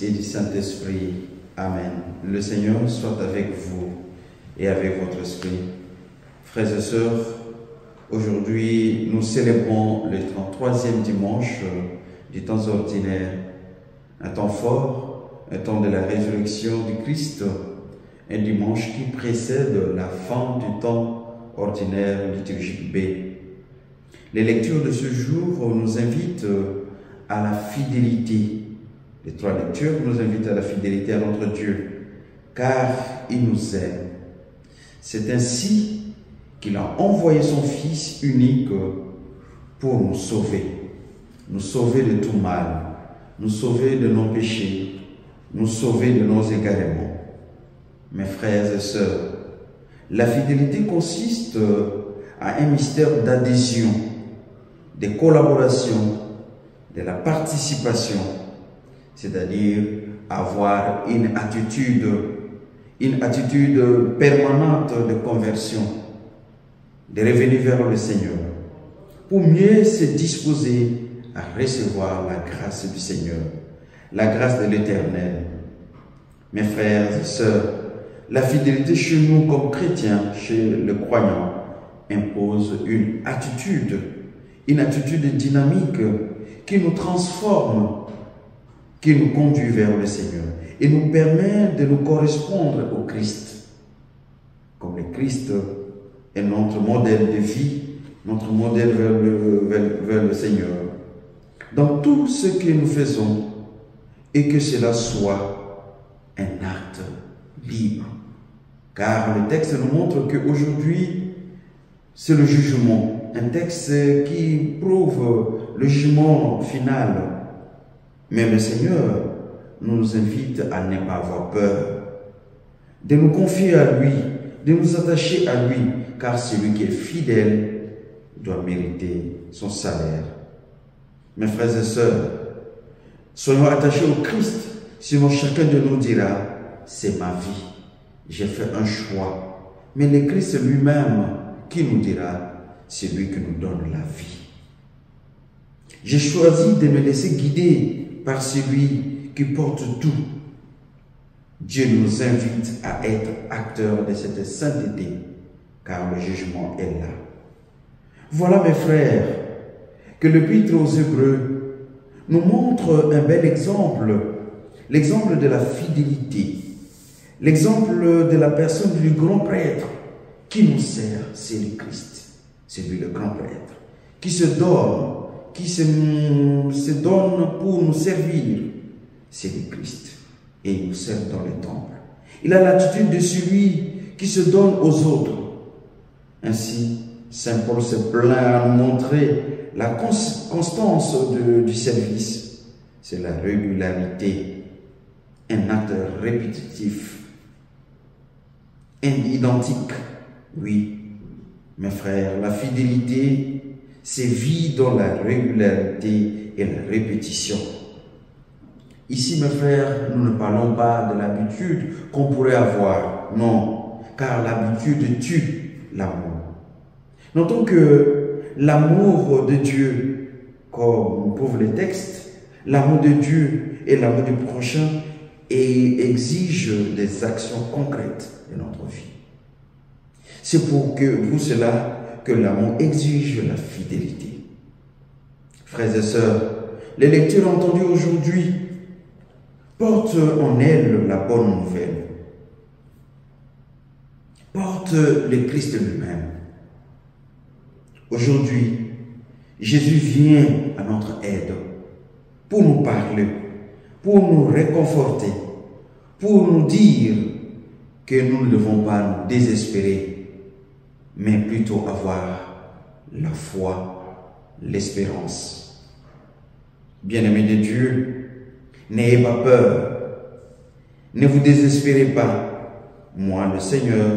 et du Saint-Esprit. Amen. Le Seigneur soit avec vous et avec votre esprit. Frères et sœurs, aujourd'hui nous célébrons le 33e dimanche du temps ordinaire, un temps fort, un temps de la résurrection du Christ, un dimanche qui précède la fin du temps ordinaire liturgique B. Les lectures de ce jour nous invitent à la fidélité. Les trois lectures nous invitent à la fidélité à notre Dieu, car il nous aime. C'est ainsi qu'il a envoyé son Fils unique pour nous sauver de tout mal, nous sauver de nos péchés, nous sauver de nos égarements. Mes frères et sœurs, la fidélité consiste à un mystère d'adhésion, de collaboration, de la participation, c'est-à-dire avoir une attitude permanente de conversion, de revenir vers le Seigneur, pour mieux se disposer à recevoir la grâce du Seigneur, la grâce de l'Éternel. Mes frères et sœurs, la fidélité chez nous comme chrétiens, chez le croyant, impose une attitude dynamique qui nous transforme, qui nous conduit vers le Seigneur et nous permet de nous correspondre au Christ. Comme le Christ est notre modèle de vie, notre modèle vers le Seigneur. Dans tout ce que nous faisons, et que cela soit un acte libre. Car le texte nous montre qu'aujourd'hui, c'est le jugement. Un texte qui prouve le jugement final. Mais le Seigneur nous invite à ne pas avoir peur, de nous confier à lui, de nous attacher à lui, car celui qui est fidèle doit mériter son salaire. Mes frères et sœurs, soyons attachés au Christ, sinon chacun de nous dira, c'est ma vie, j'ai fait un choix. Mais le Christ lui-même qui nous dira, c'est lui qui nous donne la vie. J'ai choisi de me laisser guider par celui qui porte tout. Dieu nous invite à être acteurs de cette sainteté, car le jugement est là. Voilà, mes frères, que l'Épître aux Hébreux nous montre un bel exemple, l'exemple de la fidélité, l'exemple de la personne du grand prêtre qui nous sert, c'est le Christ. C'est lui le grand prêtre, qui se donne pour nous servir. C'est le Christ. Et il nous sert dans le temple. Il a l'attitude de celui qui se donne aux autres. Ainsi, Saint Paul se plaint à nous montrer la constance du service. C'est la régularité, un acte répétitif, identique. Oui, mes frères, la fidélité, c'est vie dans la régularité et la répétition. Ici, mes frères, nous ne parlons pas de l'habitude qu'on pourrait avoir. Non, car l'habitude tue l'amour. Notons que l'amour de Dieu, comme prouve les textes, l'amour de Dieu et l'amour du prochain exige des actions concrètes de notre vie. C'est pour cela que l'amour exige la fidélité. Frères et sœurs, les lectures entendues aujourd'hui portent en elles la bonne nouvelle. Portent le Christ lui-même. Aujourd'hui, Jésus vient à notre aide pour nous parler, pour nous réconforter, pour nous dire que nous ne devons pas nous désespérer, mais plutôt avoir la foi, l'espérance. Bien-aimés de Dieu, n'ayez pas peur, ne vous désespérez pas. Moi, le Seigneur,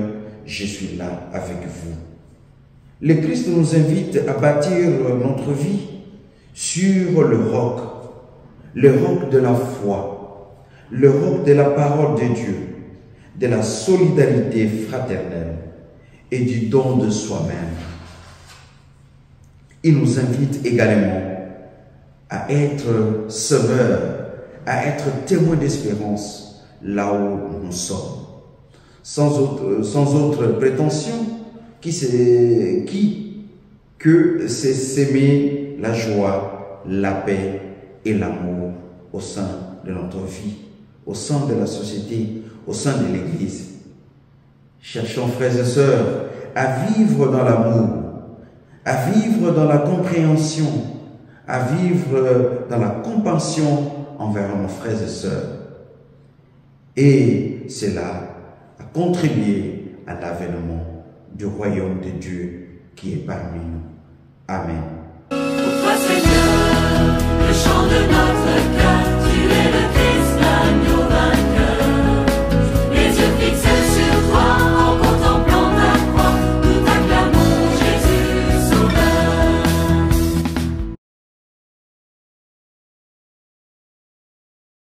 je suis là avec vous. Le Christ nous invite à bâtir notre vie sur le roc de la foi, le roc de la parole de Dieu, de la solidarité fraternelle et du don de soi-même. Il nous invite également à être semeurs, à être témoins d'espérance là où nous sommes. Sans autre prétention que c'est s'aimer la joie, la paix et l'amour au sein de notre vie, au sein de la société, au sein de l'Église. Cherchons, frères et sœurs, à vivre dans l'amour, à vivre dans la compréhension, à vivre dans la compassion envers nos frères et sœurs. Et cela a contribué à l'avènement du royaume de Dieu qui est parmi nous. Amen.